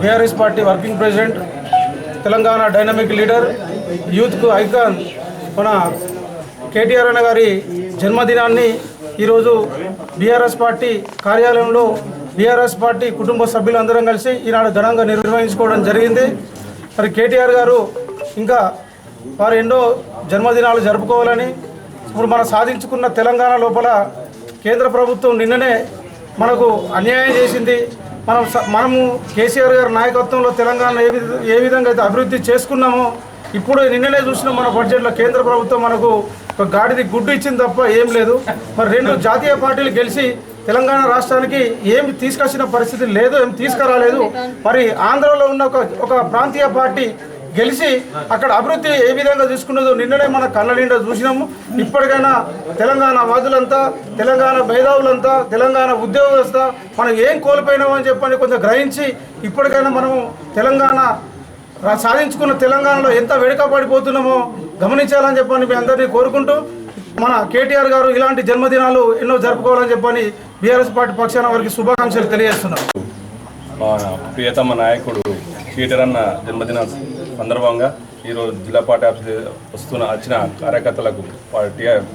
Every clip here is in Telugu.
BRS party working president, Telangana dynamic leader, యూత్కు ఐకాన్ మన కేటీఆర్ అన్న గారి జన్మదినాన్ని ఈరోజు బీఆర్ఎస్ పార్టీ కార్యాలయంలో బీఆర్ఎస్ పార్టీ కుటుంబ సభ్యులందరం కలిసి ఈనాడు ఘనంగా నిర్వహించుకోవడం జరిగింది. మరి కేటీఆర్ గారు ఇంకా వారు ఎన్నో జన్మదినాలు జరుపుకోవాలని, ఇప్పుడు మనం సాధించుకున్న తెలంగాణ లోపల కేంద్ర ప్రభుత్వం నిన్ననే మనకు అన్యాయం చేసింది. మనము కేసీఆర్ గారి నాయకత్వంలో తెలంగాణ ఏ విధంగా అయితే అభివృద్ధి చేసుకున్నామో, ఇప్పుడు నిన్ననే చూసిన మన బడ్జెట్లో కేంద్ర ప్రభుత్వం మనకు ఒక గాడిది గుడ్డు ఇచ్చింది తప్ప ఏం లేదు. మరి రెండు జాతీయ పార్టీలు గెలిచి తెలంగాణ రాష్ట్రానికి ఏమి తీసుకొచ్చిన పరిస్థితి లేదు, ఏం తీసుకురాలేదు. మరి ఆంధ్రలో ఉన్న ఒక ప్రాంతీయ పార్టీ గెలిచి అక్కడ అభివృద్ధి ఏ విధంగా తీసుకున్నదో నిన్ననే మన కళ్ళ నిండా చూసినాము. ఇప్పటికైనా తెలంగాణ వాదులంతా, తెలంగాణ మేధావులంతా, తెలంగాణ ఉద్యోగస్తుత మనం ఏం కోల్పోయినామని చెప్పని కొంచెం గ్రహించి ఇప్పటికైనా మనము తెలంగాణ సాధించుకున్న తెలంగాణలో ఎంత వెనుకబడిపోతున్నామో గమనించాలని చెప్పని మీ అందరినీ కోరుకుంటూ, మన కేటీఆర్ గారు ఇలాంటి జన్మదినాలు ఎన్నో జరుపుకోవాలని చెప్పని బీఆర్ఎస్ పార్టీ పక్షాన వారికి శుభాకాంక్షలు తెలియజేస్తున్నారు. మా ప్రియతమ నాయకుడు కేటీఆర్ అన్న జన్మదిన సందర్భంగా ఈరోజు జిల్లా పార్టీ ఆఫీస్ వచ్చిన కార్యకర్తలకు,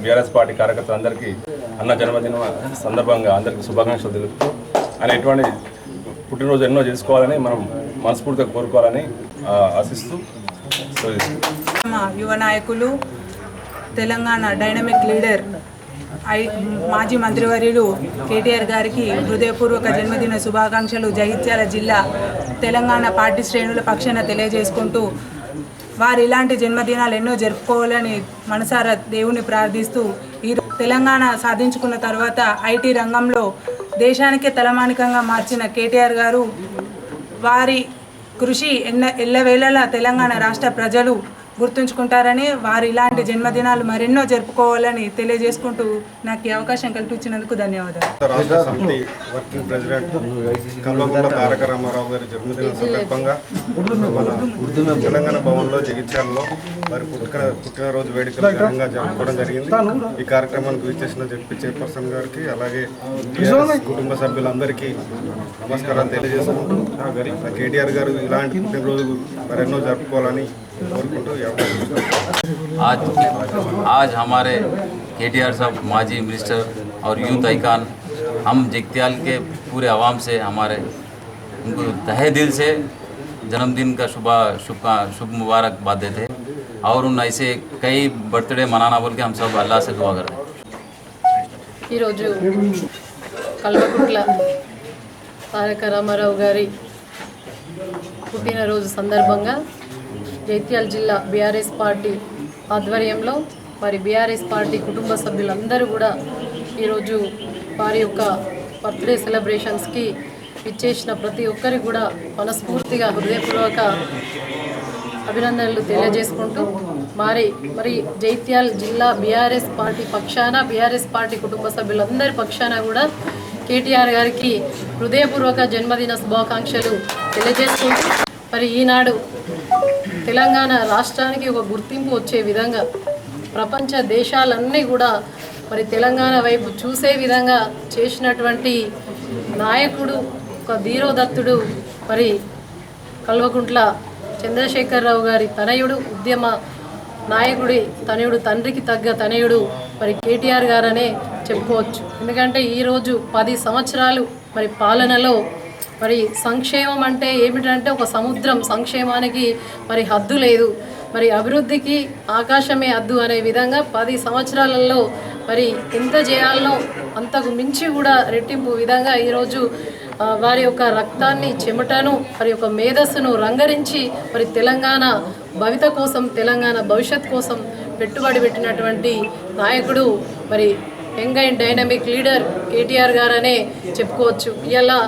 బీఆర్ఎస్ పార్టీ కార్యకర్తలందరికీ అన్న జన్మదిన సందర్భంగా అందరికీ శుభాకాంక్షలు తెలుపుతూ, ఆయన ఎటువంటి పుట్టినరోజు ఎన్నో చేసుకోవాలని మనం మనస్ఫూర్తిగా కోరుకోవాలని ఆశిస్తూ మా యువ నాయకులు, తెలంగాణ డైనమిక్ లీడర్, మాజీ మంత్రివర్యులు కేటీఆర్ గారికి హృదయపూర్వక జన్మదిన శుభాకాంక్షలు జగిత్యాల జిల్లా తెలంగాణ పార్టీ శ్రేణుల పక్షాన తెలియజేసుకుంటూ, వారు ఇలాంటి జన్మదినాలు ఎన్నో జరుపుకోవాలని మనసారా దేవుని ప్రార్థిస్తూ, ఈ తెలంగాణ సాధించుకున్న తర్వాత ఐటీ రంగంలో దేశానికే తలమానికంగా మార్చిన కేటీఆర్ గారు, వారి కృషి ఎల్లవేళలా తెలంగాణ రాష్ట్ర ప్రజలు గుర్తుంచుకుంటారని, వారు ఇలాంటి జన్మదినాలు మరెన్నో జరుపుకోవాలని తెలియజేసుకుంటూ నాకు ఈ అవకాశం కల్పించినందుకు ధన్యవాదాలు. రాష్ట్ర సమితి వర్కింగ్ ప్రెసిడెంట్ కల్వకుంట్ల తారక రామారావు గారి జన్మదిన సందర్భంగా మన తెలంగాణ భవన్లో జగిత్యాలలో వారి పుట్టినరోజు వేడుకలు ఘనంగా జరుపుకోవడం జరిగింది. ఈ కార్యక్రమానికి విచ్చేసిన జడ్పీ చైర్పర్సన్ గారికి, అలాగే కుటుంబ సభ్యులందరికీ నమస్కారాలు తెలియజేసుకుంటూ, కేటీఆర్ గారు ఇలాంటి పుట్టినరోజు మరెన్నో జరుపుకోవాలని आज हमारे केटीआर साहब माजी मिनिस्टर और यूथ आइकान, हम जगत्याल के पूरे आवाम से हमारे उनको तहे दिल से जन्मदिन का शुभ मुबारकबाद देते हैं और उन ऐसे कई बर्थडे मनाना बोल के हम सब अल्लाह से दुआ करते हैं। కల్వకుంట్ల తారక రామారావు గారి పుట్టినరోజు సందర్భంగా జగిత్యాల జిల్లా బీఆర్ఎస్ పార్టీ ఆధ్వర్యంలో మరి బీఆర్ఎస్ పార్టీ కుటుంబ సభ్యులందరూ కూడా ఈరోజు వారి యొక్క బర్త్డే సెలబ్రేషన్స్కి ఇచ్చేసిన ప్రతి ఒక్కరికి కూడా మనస్ఫూర్తిగా హృదయపూర్వక అభినందనలు తెలియజేసుకుంటూ, మరి జగిత్యాల జిల్లా బీఆర్ఎస్ పార్టీ పక్షాన, బీఆర్ఎస్ పార్టీ కుటుంబ సభ్యులందరి పక్షాన కూడా కేటీఆర్ గారికి హృదయపూర్వక జన్మదిన శుభాకాంక్షలు తెలియజేసుకుంటూ, మరి ఈనాడు తెలంగాణ రాష్ట్రానికి ఒక గుర్తింపు వచ్చే విధంగా ప్రపంచ దేశాలన్నీ కూడా మరి తెలంగాణ వైపు చూసే విధంగా చేసినటువంటి నాయకుడు, ఒక ధీరోదత్తుడు, మరి కల్వకుంట్ల చంద్రశేఖరరావు గారి తనయుడు, ఉద్యమ నాయకుడి తనయుడు, తండ్రికి తగ్గ తనయుడు మరి కేటీఆర్ గారనే చెప్పుకోవచ్చు. ఎందుకంటే ఈరోజు 10 సంవత్సరాలు మరి పాలనలో మరి సంక్షేమం అంటే ఏమిటంటే ఒక సముద్రం, సంక్షేమానికి మరి హద్దు లేదు, మరి అభివృద్ధికి ఆకాశమే హద్దు అనే విధంగా 10 సంవత్సరాలలో మరి ఎంత చేయాలనో అంతకు మించి కూడా రెట్టింపు విధంగా ఈరోజు వారి యొక్క రక్తాన్ని, చెమటను, వారి యొక్క మేధస్సును రంగరించి మరి తెలంగాణ భవిత కోసం, తెలంగాణ భవిష్యత్ కోసం పెట్టుబడి పెట్టినటువంటి నాయకుడు మరి young and dynamic leader KTR గారనే చెప్పుకోవచ్చు. ఇలా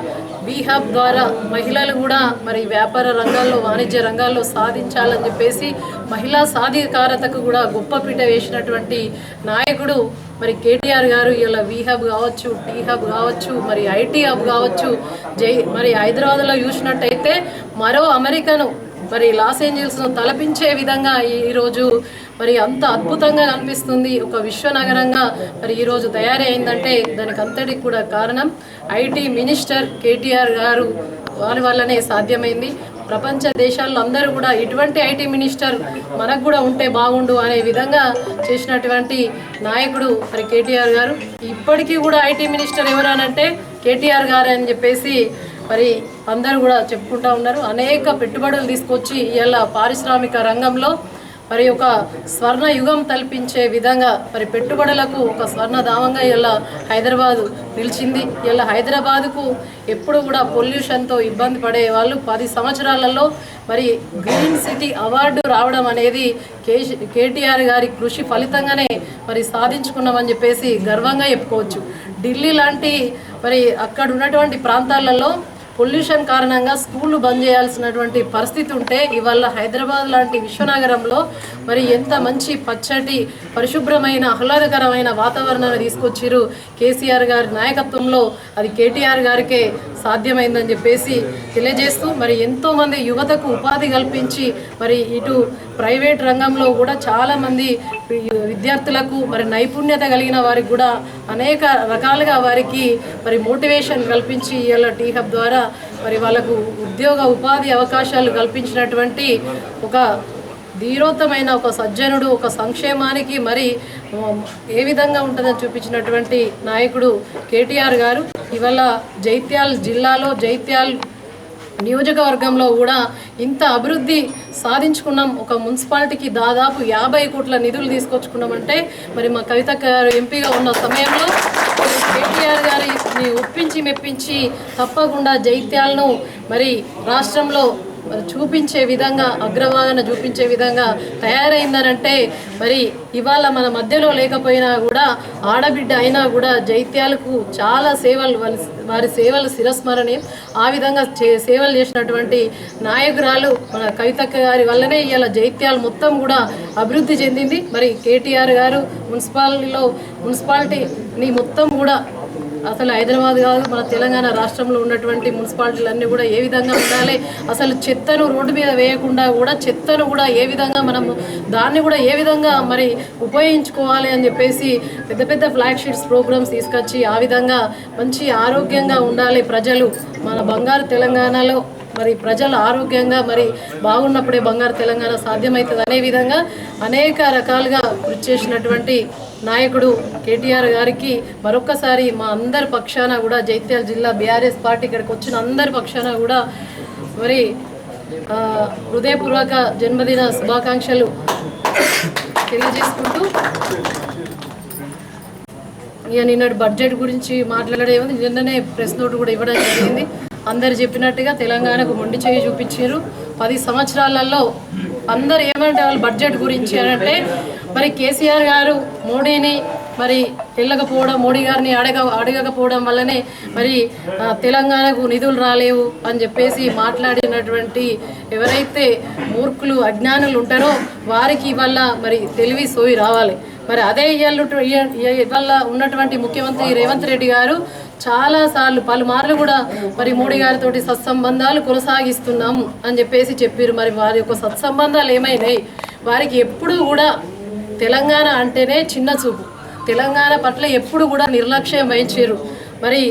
హబ్ ద్వారా మహిళలు కూడా మరి వ్యాపార రంగాల్లో వాణిజ్య రంగాల్లో సాధించాలని చెప్పేసి మహిళా సాధికారతకు కూడా గొప్ప పీట వేసినటువంటి నాయకుడు మరి కేటీఆర్ గారు. ఇలా హబ్ కావచ్చు, హబ్ కావచ్చు, మరి ఐటీ హబ్ కావచ్చు, మరి హైదరాబాద్లో చూసినట్టయితే మరో అమెరికాను మరి లాస్ ఏంజల్స్ను తలపించే విధంగా ఈరోజు మరి అంత అద్భుతంగా కనిపిస్తుంది. ఒక విశ్వనగరంగా మరి ఈరోజు తయారీ అయిందంటే దానికి అంతటికి కూడా కారణం ఐటీ మినిస్టర్ కేటీఆర్ గారు. వారి వల్లనే సాధ్యమైంది. ప్రపంచ దేశాల్లో అందరూ కూడా ఇటువంటి ఐటీ మినిస్టర్ మనకు కూడా ఉంటే బాగుండు అనే విధంగా చేసినటువంటి నాయకుడు మరి కేటీఆర్ గారు. ఇప్పటికీ కూడా ఐటీ మినిస్టర్ ఎవరనంటే కేటీఆర్ గారు అని చెప్పేసి మరి అందరూ కూడా చెప్పుకుంటూ ఉన్నారు. అనేక పెట్టుబడులు తీసుకొచ్చి ఇలా పారిశ్రామిక రంగంలో మరి ఒక స్వర్ణ యుగం తలపించే విధంగా మరి పెట్టుబడులకు ఒక స్వర్ణధామంగా ఇలా హైదరాబాదు నిలిచింది. ఇలా హైదరాబాదుకు ఎప్పుడు కూడా పొల్యూషన్తో ఇబ్బంది పడే వాళ్ళు 10 సంవత్సరాలలో మరి గ్రీన్ సిటీ అవార్డు రావడం అనేది కేటీఆర్ గారి కృషి ఫలితంగానే మరి సాధించుకున్నామని చెప్పేసి గర్వంగా చెప్పుకోవచ్చు. ఢిల్లీ లాంటి మరి అక్కడ ఉన్నటువంటి ప్రాంతాలలో పొల్యూషన్ కారణంగా స్కూళ్ళు బంద్ చేయాల్సినటువంటి పరిస్థితి ఉంటే ఇవాళ హైదరాబాద్ లాంటి విశ్వనగరంలో మరి ఎంత మంచి పచ్చటి పరిశుభ్రమైన ఆహ్లాదకరమైన వాతావరణాన్ని తీసుకొచ్చిరు కేసీఆర్ గారి నాయకత్వంలో. అది కేటీఆర్ గారికే సాధ్యమైందని చెప్పేసి తెలియజేస్తూ మరి ఎంతోమంది యువతకు ఉపాధి కల్పించి మరి ఇటు ప్రైవేట్ రంగంలో కూడా చాలామంది విద్యార్థులకు మరి నైపుణ్యత కలిగిన వారికి కూడా అనేక రకాలుగా వారికి మరి మోటివేషన్ కల్పించి ఇలా హబ్ ద్వారా మరి వాళ్ళకు ఉద్యోగ ఉపాధి అవకాశాలు కల్పించినటువంటి ఒక ధీరోత్తమైన ఒక సజ్జనుడు, ఒక సంక్షేమానికి మరి ఏ విధంగా ఉంటుందని చూపించినటువంటి నాయకుడు కేటీఆర్ గారు. ఇవాళ జైత్యాల్ జిల్లాలో జైత్యాల్ నియోజకవర్గంలో కూడా ఇంత అభివృద్ధి సాధించుకున్నాం. ఒక మున్సిపాలిటీకి దాదాపు 50 కోట్ల నిధులు తీసుకొచ్చుకున్నామంటే మరి మా కవితక్క గారు ఎంపీగా ఉన్న సమయంలో కేటీఆర్ గారిని ఒప్పించి మెప్పించి తప్పకుండా జైత్యాలను మరి రాష్ట్రంలో చూపించే విధంగా అగ్రవాదన చూపించే విధంగా తయారైందనంటే మరి ఇవాళ మన మధ్యలో లేకపోయినా కూడా ఆడబిడ్డ అయినా కూడా జైత్యాలకు చాలా సేవలు వారి సేవలు శిరస్మరణీయం. ఆ విధంగా సేవలు చేసినటువంటి నాయకురాలు మన కవితక్క గారి వల్లనే ఇవాళ జైత్యాలు మొత్తం కూడా అభివృద్ధి చెందింది. మరి కేటీఆర్ గారు మున్సిపాలిటీని మొత్తం కూడా అసలు హైదరాబాద్ కాదు మన తెలంగాణ రాష్ట్రంలో ఉన్నటువంటి మున్సిపాలిటీలన్నీ కూడా ఏ విధంగా ఉండాలి, అసలు చెత్తను రోడ్డు మీద వేయకుండా కూడా చెత్తను కూడా ఏ విధంగా మనము దాన్ని కూడా ఏ విధంగా మరి ఉపయోగించుకోవాలి అని చెప్పేసి పెద్ద పెద్ద ఫ్లాగ్ షీట్స్ ప్రోగ్రామ్స్ తీసుకొచ్చి ఆ విధంగా మంచి ఆరోగ్యంగా ఉండాలి ప్రజలు మన బంగారు తెలంగాణలో మరి ప్రజలు ఆరోగ్యంగా మరి బాగున్నప్పుడే బంగారు తెలంగాణ సాధ్యమవుతుంది అనే విధంగా అనేక రకాలుగా కృషి చేసినటువంటి నాయకుడు కేటీఆర్ గారికి మరొక్కసారి మా అందరి పక్షాన కూడా జైత్యాల జిల్లా బీఆర్ఎస్ పార్టీ ఇక్కడికి వచ్చిన అందరి పక్షాన కూడా మరి హృదయపూర్వక జన్మదిన శుభాకాంక్షలు తెలియజేసుకుంటూ ఇక నిన్నటి బడ్జెట్ గురించి మాట్లాడేది నిన్ననే ప్రెస్ నోట్ కూడా ఇవ్వడం జరిగింది. అందరు చెప్పినట్టుగా తెలంగాణకు మొండి చేయి చూపించారు. 10 సంవత్సరాలలో అందరు ఏమంటే వాళ్ళు బడ్జెట్ గురించి అంటే మరి కేసీఆర్ గారు మోడీని మరి వెళ్ళకపోవడం, మోడీ గారిని అడగకపోవడం వల్లనే మరి తెలంగాణకు నిధులు రాలేవు అని చెప్పేసి మాట్లాడినటువంటి ఎవరైతే మూర్ఖులు అజ్ఞానులు ఉంటారో వారికి ఇవాళ మరి తెలివి సోయి రావాలి. మరి అదే ఇవాళ ఉన్నటువంటి ముఖ్యమంత్రి రేవంత్ రెడ్డి గారు చాలాసార్లు పలుమార్లు కూడా మరి మోడీ గారితో సత్సంబంధాలు కొనసాగిస్తున్నాము అని చెప్పేసి చెప్పారు. మరి వారి యొక్క సత్సంబంధాలు ఏమైనాయి? వారికి ఎప్పుడు కూడా తెలంగాణ అంటేనే చిన్న చూపు, తెలంగాణ పట్ల ఎప్పుడు కూడా నిర్లక్ష్యం వహించారు. మరి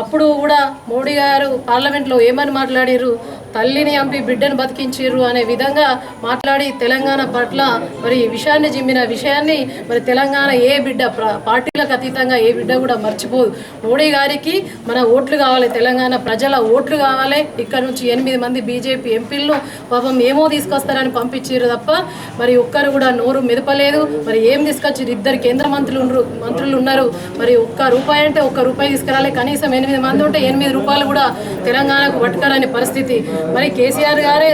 అప్పుడు కూడా మోడీ గారు పార్లమెంట్లో ఏమని మాట్లాడారు? తల్లిని చంపి బిడ్డను బతికించారు అనే విధంగా మాట్లాడి తెలంగాణ పట్ల మరి విషయాన్ని జిమ్మిన విషయాన్ని మరి తెలంగాణ ఏ బిడ్డ పార్టీలకు అతీతంగా ఏ బిడ్డ కూడా మర్చిపోదు. మోడీ గారికి మన ఓట్లు కావాలి, తెలంగాణ ప్రజల ఓట్లు కావాలి. ఇక్కడ నుంచి 8 మంది బీజేపీ ఎంపీలను పాపం ఏమో తీసుకొస్తారని పంపించారు తప్ప మరి ఒక్కరు కూడా నోరు మెదపలేదు. మరి ఏం తీసుకొచ్చారు? 2 కేంద్ర మంత్రులు ఉన్నారు. మరి ₹1 అంటే ₹1 తీసుకురాలి. కనీసం 8 మంది ఉంటే 8 రూపాయలు కూడా తెలంగాణకు పట్టుకోలేని పరిస్థితి. మరి కేసీఆర్ గారే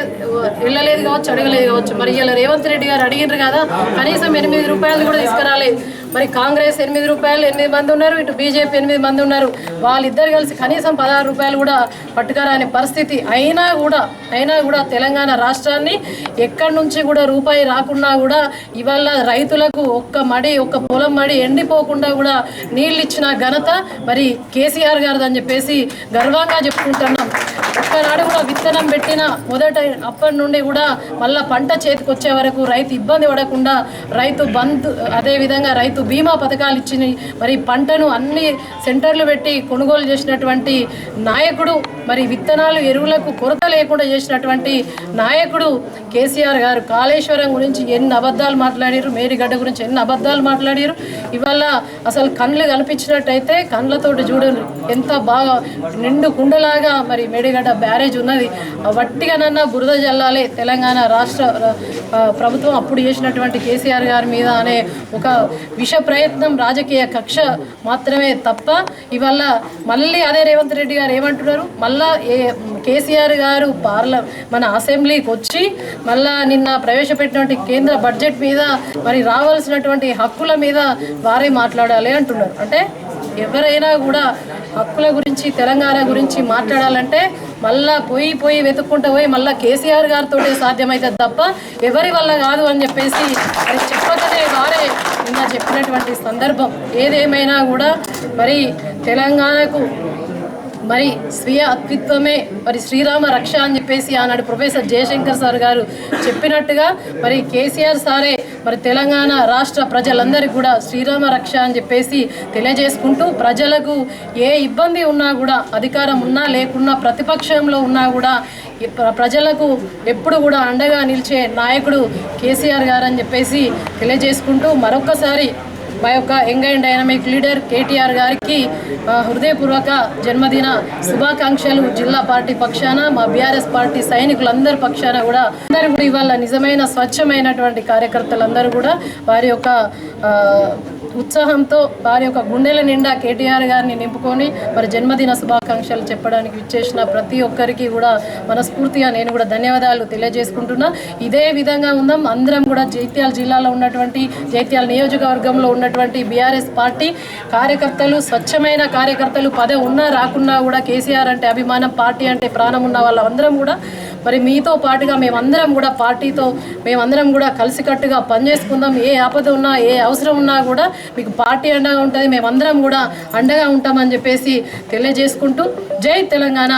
వెళ్ళలేదు కావచ్చు, అడగలేదు కావచ్చు. మరి ఇలా రేవంత్ రెడ్డి గారు అడిగినారు కదా, కనీసం 8 రూపాయలు కూడా తీసుకురాలేదు. మరి కాంగ్రెస్ 8 రూపాయలు 8 మంది ఉన్నారు, ఇటు బీజేపీ 8 మంది ఉన్నారు. వాళ్ళిద్దరు కలిసి కనీసం 16 రూపాయలు కూడా పట్టుకురాని పరిస్థితి. అయినా కూడా తెలంగాణ రాష్ట్రాన్ని ఎక్కడి నుంచి కూడా రూపాయి రాకున్నా కూడా ఇవాళ రైతులకు ఒక్క పొలం మడి ఎండిపోకుండా కూడా నీళ్ళు ఇచ్చిన ఘనత మరి కేసీఆర్ గారిదని చెప్పేసి గర్వంగా చెప్పుకుంటున్నాం. ఒక్కనాడు కూడా విత్తనం పెట్టిన అప్పటి నుండి కూడా మళ్ళీ పంట చేతికి వచ్చే వరకు రైతు ఇబ్బంది పడకుండా రైతు బంధు, అదేవిధంగా రైతు బీమా పథకాలు ఇచ్చినాయి. మరి పంటను అన్ని సెంటర్లు పెట్టి కొనుగోలు చేసినటువంటి నాయకుడు, మరి విత్తనాలు ఎరువులకు కొరత లేకుండా చేసినటువంటి నాయకుడు కేసీఆర్ గారు. కాళేశ్వరం గురించి ఎన్ని అబద్ధాలు మాట్లాడారు, మేరీగడ్డ గురించి ఎన్ని అబద్ధాలు మాట్లాడారు. ఇవాళ అసలు కళ్ళు కల్పించినట్టయితే కళ్ళతోటి చూడండి ఎంత బాగా నిండు కుండలాగా మరి మేడిగడ్డ బ్యారేజ్ ఉన్నది. వట్టిగానన్నా బురద జల్లాలే తెలంగాణ రాష్ట్ర ప్రభుత్వం అప్పుడు చేసినటువంటి కేసీఆర్ గారి మీద అనే ఒక విష ప్రయత్నం, రాజకీయ కక్ష మాత్రమే తప్ప ఇవాళ మళ్ళీ అదే రేవంత్ రెడ్డి గారు ఏమంటున్నారు, మళ్ళా కేసీఆర్ గారు మన అసెంబ్లీకి వచ్చి మళ్ళా నిన్న ప్రవేశపెట్టినటువంటి కేంద్ర బడ్జెట్ మీద మరి రావాల్సినటువంటి హక్కుల మీద వారే మాట్లాడాలి అంటున్నారు. అంటే ఎవరైనా కూడా హక్కుల గురించి తెలంగాణ గురించి మాట్లాడాలంటే మళ్ళా పోయి వెతుక్కుంటూ పోయి మళ్ళీ కేసీఆర్ గారితో సాధ్యమవుతుంది తప్ప ఎవరి వల్ల కాదు అని చెప్పేసి అది చెప్పకనే వారే నిన్న చెప్పినటువంటి సందర్భం. ఏదేమైనా కూడా మరి తెలంగాణకు మరి స్వీయ అస్తిత్వమే మరి శ్రీరామ రక్ష అని చెప్పేసి ఆనాడు ప్రొఫెసర్ జయశంకర్ సార్ గారు చెప్పినట్టుగా మరి కేసీఆర్ సారే మరి తెలంగాణ రాష్ట్ర ప్రజలందరికీ కూడా శ్రీరామ రక్ష అని చెప్పేసి తెలియజేసుకుంటూ ప్రజలకు ఏ ఇబ్బంది ఉన్నా కూడా అధికారం ఉన్నా లేకున్నా ప్రతిపక్షంలో ఉన్నా కూడా ప్రజలకు ఎప్పుడు కూడా అండగా నిలిచే నాయకుడు కేసీఆర్ గారు అని చెప్పేసి తెలియజేసుకుంటూ మరొకసారి మా యొక్క young and dynamic leader KTR గారికి హృదయపూర్వక జన్మదిన శుభాకాంక్షలు. జిల్లా పార్టీ పక్షాన మా బీఆర్ఎస్ పార్టీ సైనికులందరి పక్షాన కూడా అందరూ కూడా ఇవాళ నిజమైన స్వచ్ఛమైనటువంటి కార్యకర్తలందరూ కూడా వారి యొక్క ఉత్సాహంతో వారి యొక్క గుండెల నిండా కేటీఆర్ గారిని నింపుకొని మరి జన్మదిన శుభాకాంక్షలు చెప్పడానికి విచ్చేసిన ప్రతి ఒక్కరికి కూడా మనస్ఫూర్తిగా నేను కూడా ధన్యవాదాలు తెలియజేసుకుంటున్నా. ఇదే విధంగా ఉందాం అందరం కూడా జైత్యాల జిల్లాలో ఉన్నటువంటి జైత్యాల నియోజకవర్గంలో ఉన్నటువంటి బీఆర్ఎస్ పార్టీ కార్యకర్తలు, స్వచ్ఛమైన కార్యకర్తలు, పదవి ఉన్నా రాకున్నా కూడా కేసీఆర్ అంటే అభిమానం, పార్టీ అంటే ప్రాణం ఉన్న వాళ్ళందరం కూడా మరి మీతో పాటుగా మేమందరం కూడా పార్టీతో మేమందరం కూడా కలిసికట్టుగా పనిచేసుకుందాం. ఏ ఆపద ఉన్నా ఏ అవసరం ఉన్నా కూడా మీకు పార్టీ అండగా ఉంటుంది, మేమందరం కూడా అండగా ఉంటామని చెప్పేసి తెలియజేసుకుంటూ జై తెలంగాణ.